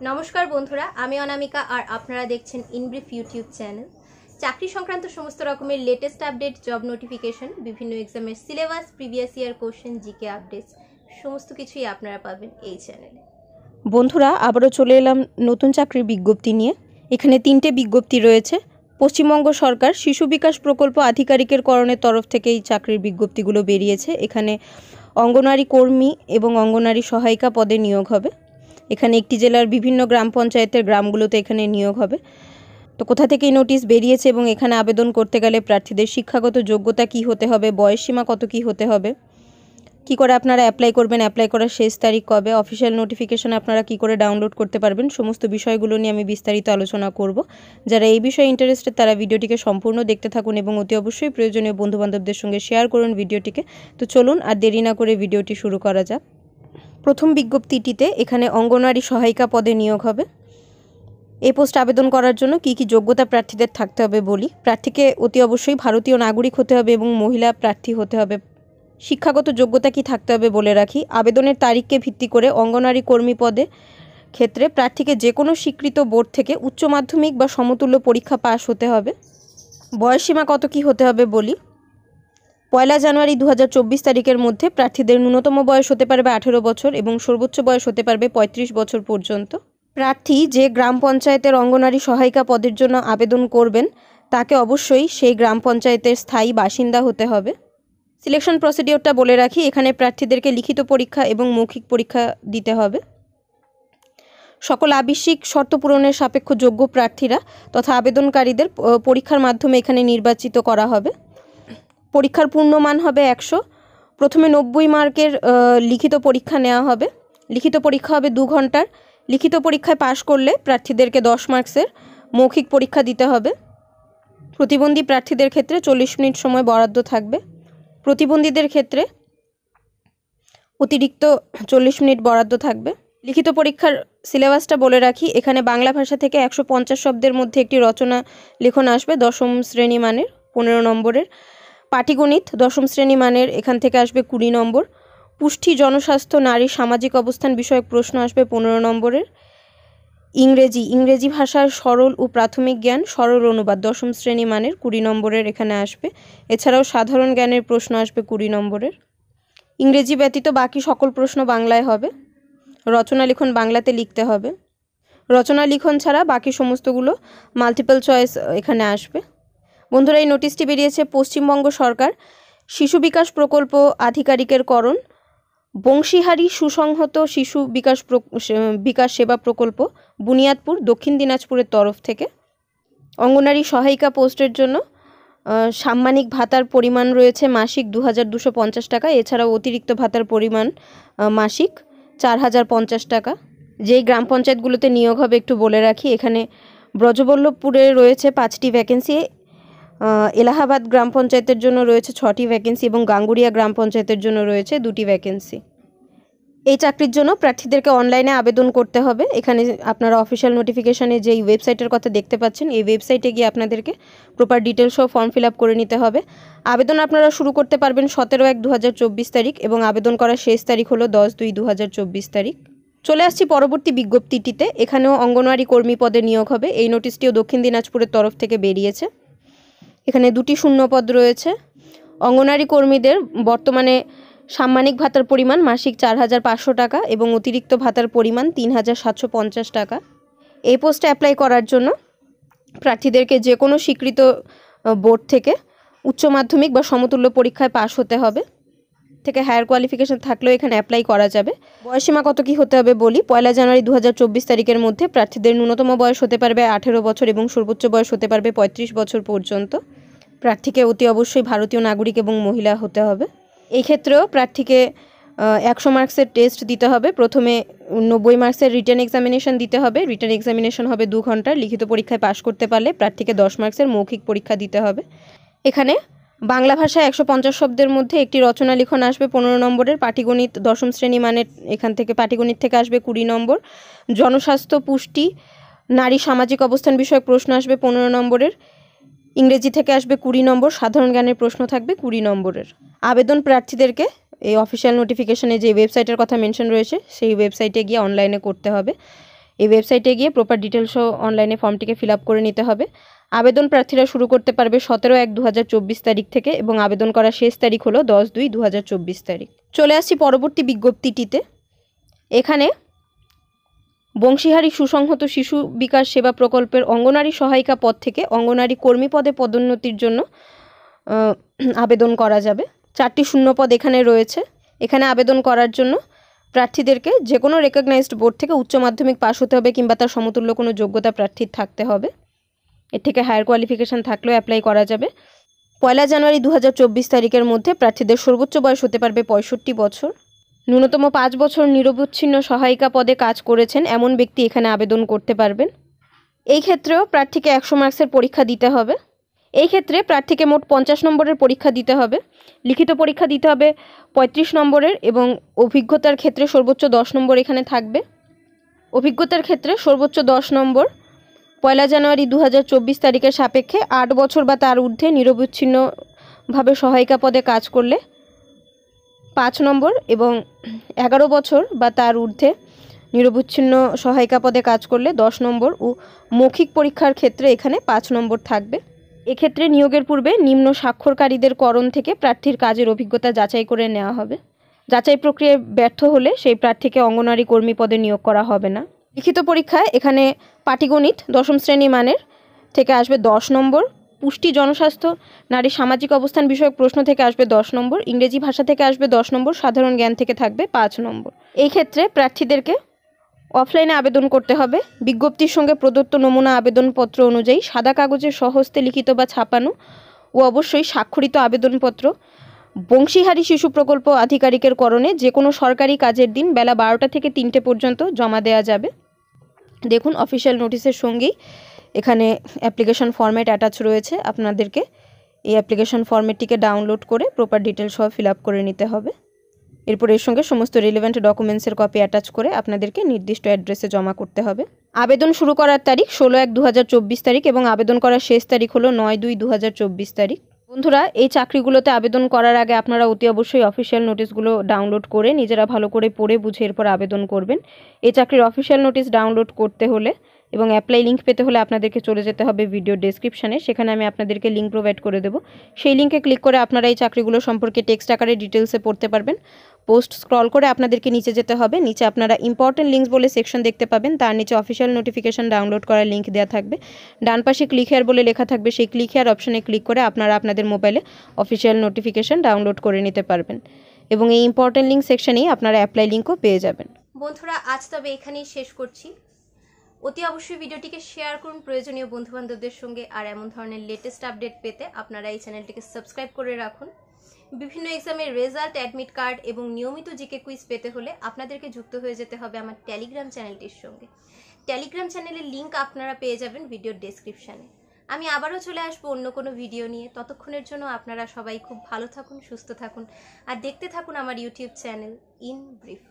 নমস্কার বন্ধুরা, আমি অনামিকা আর আপনারা দেখছেন ইনব্রিফ ইউটিউব চ্যানেল। চাকরি সংক্রান্ত সমস্ত রকমের লেটেস্ট আপডেট, জব নোটিফিকেশন, বিভিন্ন এক্সামের syllabus, previous year question, GK updates সমস্ত কিছুই আপনারা পাবেন এই চ্যানেলে। বন্ধুরা, আবারও চলে এলাম নতুন চাকরির বিজ্ঞপ্তি নিয়ে। এখানে 3টে বিজ্ঞপ্তি রয়েছে। পশ্চিমবঙ্গ সরকার শিশু বিকাশ প্রকল্প আধিকারিকের করণের তরফ থেকে এই চাকরির বিজ্ঞপ্তিগুলো বেরিয়েছে। এখানে অঙ্গনওয়াড়ি কর্মী এবং অঙ্গনওয়াড়ি সহায়িকা পদে নিয়োগ হবে। এখানে একটি জেলার বিভিন্ন গ্রাম পঞ্চায়েতের গ্রামগুলোতে এখানে নিয়োগ হবে। তো কোথা থেকে এই নোটিশ বেরিয়েছে এবং এখানে আবেদন করতে গেলে প্রার্থীদের শিক্ষাগত যোগ্যতা কী হতে হবে, বয়সসীমা কত কী হতে হবে, কী করে আপনারা অ্যাপ্লাই করবেন, অ্যাপ্লাই করার শেষ তারিখ কবে, অফিসিয়াল নোটিফিকেশন আপনারা কী করে ডাউনলোড করতে পারবেন, সমস্ত বিষয়গুলো নিয়ে আমি বিস্তারিত আলোচনা করব। যারা এই বিষয়ে ইন্টারেস্টেড তারা ভিডিওটিকে সম্পূর্ণ দেখতে থাকুন এবং অতি অবশ্যই প্রয়োজনীয় বন্ধুবান্ধবদের সঙ্গে শেয়ার করুন ভিডিওটিকে। তো চলুন আর দেরি না করে ভিডিওটি শুরু করা যাক। প্রথম বিজ্ঞপ্তিটিতে এখানে অঙ্গনওয়াড়ি সহায়িকা পদে নিয়োগ হবে। এই পোস্ট আবেদন করার জন্য কী কী যোগ্যতা প্রার্থীদের থাকতে হবে বলি। প্রার্থীকে অতি অবশ্যই ভারতীয় নাগরিক হতে হবে এবং মহিলা প্রার্থী হতে হবে। শিক্ষাগত যোগ্যতা কি থাকতে হবে বলে রাখি। আবেদনের তারিখকে ভিত্তি করে অঙ্গনওয়াড়ি কর্মী পদে ক্ষেত্রে প্রার্থীকে যে কোনো স্বীকৃত বোর্ড থেকে উচ্চ মাধ্যমিক বা সমতুল্য পরীক্ষা পাশ হতে হবে। বয়সসীমা কত কি হতে হবে বলি। 1 জানুয়ারি 2024 তারিখের মধ্যে প্রার্থীদের ন্যূনতম বয়স হতে পারবে 18 বছর এবং সর্বোচ্চ বয়স হতে পারবে 35 বছর পর্যন্ত। প্রার্থী যে গ্রাম পঞ্চায়েতের অঙ্গনওয়াড়ি সহায়িকা পদের জন্য আবেদন করবেন তাকে অবশ্যই সেই গ্রাম পঞ্চায়েতের স্থায়ী বাসিন্দা হতে হবে। সিলেকশন প্রসিডিওরটা বলে রাখি। এখানে প্রার্থীদেরকে লিখিত পরীক্ষা এবং মৌখিক পরীক্ষা দিতে হবে। সকল আবশ্যিক শর্ত পূরণের সাপেক্ষ যোগ্য প্রার্থীরা তথা আবেদনকারীদের পরীক্ষার মাধ্যমে এখানে নির্বাচিত করা হবে। পরীক্ষার পূর্ণমান হবে 100। প্রথমে 90 মার্কের লিখিত পরীক্ষা নেওয়া হবে। লিখিত পরীক্ষা হবে 2 ঘন্টার। লিখিত পরীক্ষায় পাশ করলে প্রার্থীদেরকে 10 মার্কসের মৌখিক পরীক্ষা দিতে হবে। প্রতিবন্ধী প্রার্থীদের ক্ষেত্রে 40 মিনিট সময় বরাদ্দ থাকবে। প্রতিবন্ধীদের ক্ষেত্রে অতিরিক্ত 40 মিনিট বরাদ্দ থাকবে। লিখিত পরীক্ষার সিলেবাসটা বলে রাখি। এখানে বাংলা ভাষা থেকে 150 শব্দের মধ্যে একটি রচনা লেখন আসবে 10ম শ্রেণী মানের 15 নম্বরের। পাটিগণিত 10ম শ্রেণী মানের, এখান থেকে আসবে 20 নম্বর। পুষ্টি, জনস্বাস্থ্য, নারী সামাজিক অবস্থান বিষয়ক প্রশ্ন আসবে 15 নম্বরের। ইংরেজি ভাষার সরল ও প্রাথমিক জ্ঞান সরল অনুবাদ 10ম শ্রেণী মানের 20 নম্বরের এখানে আসবে। এছাড়াও সাধারণ জ্ঞানের প্রশ্ন আসবে 20 নম্বরের। ইংরেজি ব্যতীত বাকি সকল প্রশ্ন বাংলায় হবে। রচনা লিখন বাংলাতে লিখতে হবে। রচনা লিখন ছাড়া বাকি সমস্তগুলো মাল্টিপল চয়েস এখানে আসবে। বন্ধুরা, এই নোটিশটি বেরিয়েছে পশ্চিমবঙ্গ সরকার শিশু বিকাশ প্রকল্প আধিকারিকের করণ, বংশীহারি সুসংহত শিশু বিকাশ সেবা প্রকল্প, বুনিয়াদপুর, দক্ষিণ দিনাজপুরের তরফ থেকে। অঙ্গনওয়াড়ি সহায়িকা পোস্টের জন্য সাম্মানিক ভাতার পরিমাণ রয়েছে মাসিক 2250 টাকা। এছাড়াও অতিরিক্ত ভাতার পরিমাণ মাসিক 4050 টাকা। যেই গ্রাম পঞ্চায়েতগুলোতে নিয়োগ হবে একটু বলে রাখি। এখানে ব্রজবল্লভপুরে রয়েছে 5টি ভ্যাকেন্সি, এলাহাবাদ গ্রাম পঞ্চায়েতের জন্য রয়েছে 6টি ভ্যাকেন্সি এবং গাঙ্গুরিয়া গ্রাম পঞ্চায়েতের জন্য রয়েছে 2টি ভ্যাকেন্সি। এই চাকরির জন্য প্রার্থীদেরকে অনলাইনে আবেদন করতে হবে। এখানে আপনারা অফিসিয়াল নোটিফিকেশানে যেই ওয়েবসাইটের কথা দেখতে পাচ্ছেন এই ওয়েবসাইটে গিয়ে আপনাদেরকে প্রপার ডিটেলস সহ ফর্ম ফিল আপ করে নিতে হবে। আবেদন আপনারা শুরু করতে পারবেন 17/1/2024 তারিখ এবং আবেদন করার শেষ তারিখ হলো 10/2/2024 তারিখ। চলে আসছি পরবর্তী বিজ্ঞপ্তিটিতে। এখানেও অঙ্গনওয়াড়ি কর্মী পদে নিয়োগ হবে। এই নোটিশটিও দক্ষিণ দিনাজপুরের তরফ থেকে বেরিয়েছে। এখানে 2টি শূন্যপদ রয়েছে। অঙ্গনওয়াড়ি কর্মীদের বর্তমানে সাম্মানিক ভাতার পরিমাণ মাসিক 4500 টাকা এবং অতিরিক্ত ভাতার পরিমাণ 3750 টাকা। এই পোস্টে অ্যাপ্লাই করার জন্য প্রার্থীদেরকে যে কোনো স্বীকৃত বোর্ড থেকে উচ্চ মাধ্যমিক বা সমতুল্য পরীক্ষায় পাশ হতে হবে। থেকে হায়ার কোয়ালিফিকেশন থাকলেও এখানে অ্যাপ্লাই করা যাবে। বয়সসীমা কত কি হতে হবে বলি। 1 জানুয়ারি 2024 তারিখের মধ্যে প্রার্থীদের ন্যূনতম বয়স হতে পারবে 18 বছর এবং সর্বোচ্চ বয়স হতে পারবে 35 বছর পর্যন্ত। প্রার্থীকে অতি অবশ্যই ভারতীয় নাগরিক এবং মহিলা হতে হবে। এই ক্ষেত্রেও প্রার্থীকে 100 মার্কসের টেস্ট দিতে হবে। প্রথমে 90 মার্কসের রিটেন এক্সামিনেশন দিতে হবে। রিটেন এক্সামিনেশন হবে 2 ঘন্টার। লিখিত পরীক্ষায় পাশ করতে পারলে প্রার্থীকে 10 মার্কসের মৌখিক পরীক্ষা দিতে হবে। এখানে বাংলা ভাষায় 150 শব্দের মধ্যে একটি রচনা লিখন আসবে 15 নম্বরের। পাটিগণিত 10ম শ্রেণী মানের, এখান থেকে পাটিগণিত থেকে আসবে 20 নম্বর। জনস্বাস্থ্য, পুষ্টি, নারী সামাজিক অবস্থান বিষয়ক প্রশ্ন আসবে 15 নম্বরের। ইংরেজি থেকে আসবে 20 নম্বর। সাধারণ জ্ঞানের প্রশ্ন থাকবে 20 নম্বরের। আবেদন প্রার্থীদেরকে এই অফিসিয়াল নোটিফিকেশনে যে ওয়েবসাইটের কথা মেনশন রয়েছে সেই ওয়েবসাইটে গিয়ে অনলাইনে করতে হবে। এই ওয়েবসাইটে গিয়ে প্রপার ডিটেলস সহ অনলাইনে ফর্মটিকে ফিল আপ করে নিতে হবে। আবেদন প্রার্থীরা শুরু করতে পারবে 17/1/2024 তারিখ থেকে এবং আবেদন করার শেষ তারিখ হলো 10/2/2024 তারিখ। চলে আসছি পরবর্তী বিজ্ঞপ্তিটিতে। এখানে বংশীহারি সুসংহত শিশু বিকাশ সেবা প্রকল্পের অঙ্গনারী সহায়িকা পদ থেকে অঙ্গনারী কর্মী পদে পদোন্নতির জন্য আবেদন করা যাবে। 4টি শূন্য পদ এখানে রয়েছে। এখানে আবেদন করার জন্য প্রার্থীদেরকে যে কোনো রেকগনাইজড বোর্ড থেকে উচ্চ মাধ্যমিক পাস হতে হবে কিংবা তার সমতুল্য কোনো যোগ্যতা প্রার্থীর থাকতে হবে। এর থেকে হায়ার কোয়ালিফিকেশান থাকলেও অ্যাপ্লাই করা যাবে। 1 জানুয়ারি 2024 তারিখের মধ্যে প্রার্থীদের সর্বোচ্চ বয়স হতে পারবে 65 বছর। ন্যূনতম 5 বছর নিরবচ্ছিন্ন সহায়িকা পদে কাজ করেছেন এমন ব্যক্তি এখানে আবেদন করতে পারবেন। এই ক্ষেত্রেও প্রার্থীকে 100 মার্কসের পরীক্ষা দিতে হবে। এই ক্ষেত্রে প্রার্থীকে মোট 50 নম্বরের পরীক্ষা দিতে হবে। লিখিত পরীক্ষা দিতে হবে 35 নম্বরের এবং অভিজ্ঞতার ক্ষেত্রে সর্বোচ্চ 10 নম্বর এখানে থাকবে। অভিজ্ঞতার ক্ষেত্রে সর্বোচ্চ 10 নম্বর 1 জানুয়ারি 2024 তারিখের সাপেক্ষে 8 বছর বা তার ঊর্ধ্বে নিরবচ্ছিন্নভাবে সহায়িকা পদে কাজ করলে 5 নম্বর এবং 11 বছর বা তার ঊর্ধ্বে নিরবচ্ছিন্ন সহায়িকা পদে কাজ করলে 10 নম্বর ও মৌখিক পরীক্ষার ক্ষেত্রে এখানে 5 নম্বর থাকবে। এক্ষেত্রে নিয়োগের পূর্বে নিম্ন স্বাক্ষরকারীদের করণ থেকে প্রার্থীর কাজের অভিজ্ঞতা যাচাই করে নেওয়া হবে। যাচাই প্রক্রিয়ায় ব্যর্থ হলে সেই প্রার্থীকে অঙ্গনারী কর্মী পদে নিয়োগ করা হবে না। লিখিত পরীক্ষায় এখানে পাটিগণিত 10ম শ্রেণী মানের থেকে আসবে 10 নম্বর, পুষ্টি জনস্বাস্থ্য নারী সামাজিক অবস্থান বিষয়ক প্রশ্ন থেকে আসবে 10 নম্বর, ইংরেজি ভাষা থেকে আসবে 10 নম্বর, সাধারণ জ্ঞান থেকে থাকবে 5 নম্বর। এই ক্ষেত্রে প্রার্থীদেরকে অফলাইনে আবেদন করতে হবে। বিজ্ঞপ্তির সঙ্গে প্রদত্ত নমুনা আবেদনপত্র অনুযায়ী সাদা কাগজে স্বহস্তে লিখিত বা ছাপানো ও অবশ্যই স্বাক্ষরিত আবেদনপত্র বংশীহারি শিশু প্রকল্প আধিকারিকের করণে যে কোনো সরকারি কাজের দিন বেলা 12টা থেকে 3টে পর্যন্ত জমা দেওয়া যাবে। দেখুন অফিসিয়াল নোটিশের সঙ্গেই এখানে অ্যাপ্লিকেশন ফর্ম্যাট অ্যাটাচ রয়েছে। আপনাদেরকে এই অ্যাপ্লিকেশন ফর্ম্যাটটিকে ডাউনলোড করে প্রপার ডিটেলস সহ ফিল আপ করে নিতে হবে। এরপর এর সঙ্গে সমস্ত রিলেভেন্ট ডকুমেন্টসের কপি অ্যাটাচ করে আপনাদেরকে নির্দিষ্ট অ্যাড্রেসে জমা করতে হবে। আবেদন শুরু করার তারিখ 16/1/2024 তারিখ এবং আবেদন করার শেষ তারিখ হলো 9/2/2024 তারিখ। বন্ধুরা, এই চাকরিগুলোতে আবেদন করার আগে আপনারা অতি অবশ্যই অফিসিয়াল নোটিশগুলো ডাউনলোড করে নিজেরা ভালো করে পড়ে বুঝে এরপর আবেদন করবেন। এই চাকরির অফিসিয়াল নোটিশ ডাউনলোড করতে হলে এবং অ্যাপ্লাই লিঙ্ক পেতে হলে আপনাদেরকে চলে যেতে হবে ভিডিও ডেসক্রিপশানে। সেখানে আমি আপনাদেরকে লিঙ্ক প্রোভাইড করে দেবো। সেই লিঙ্কে ক্লিক করে আপনারা এই চাকরিগুলো সম্পর্কে টেক্সট আকারে ডিটেলসে পড়তে পারবেন। পোস্ট স্ক্রল করে আপনাদেরকে নিচে যেতে হবে। নিচে আপনারা ইম্পর্টেন্ট লিঙ্কস বলে সেকশন দেখতে পাবেন। তার নিচে অফিসিয়াল নোটিফিকেশন ডাউনলোড করার লিঙ্ক দেওয়া থাকবে। ডান পাশে ক্লিক হেয়ার বলে লেখা থাকবে, সেই ক্লিক হেয়ার অপশনে ক্লিক করে আপনারা আপনাদের মোবাইলে অফিসিয়াল নোটিফিকেশন ডাউনলোড করে নিতে পারবেন এবং এই ইম্পর্টেন্ট লিঙ্ক সেকশনেই আপনারা অ্যাপ্লাই লিঙ্কও পেয়ে যাবেন। বন্ধুরা, আজ তবে এখানেই শেষ করছি। অতি অবশ্যই ভিডিওটিকে শেয়ার করুন প্রয়োজনীয় বন্ধুবান্ধবদের সঙ্গে। আর এমন ধরনের লেটেস্ট আপডেট পেতে আপনারা এই চ্যানেলটিকে সাবস্ক্রাইব করে রাখুন। বিভিন্ন এক্সামের রেজাল্ট, অ্যাডমিট কার্ড এবং নিয়মিত জিকে কুইজ পেতে হলে আপনাদেরকে যুক্ত হয়ে যেতে হবে আমার টেলিগ্রাম চ্যানেলটির সঙ্গে। টেলিগ্রাম চ্যানেলের লিঙ্ক আপনারা পেয়ে যাবেন ভিডিওর ডেসক্রিপশানে। আমি আবারও চলে আসবো অন্য কোনো ভিডিও নিয়ে। ততক্ষণের জন্য আপনারা সবাই খুব ভালো থাকুন, সুস্থ থাকুন আর দেখতে থাকুন আমার ইউটিউব চ্যানেল ইন ব্রিফ।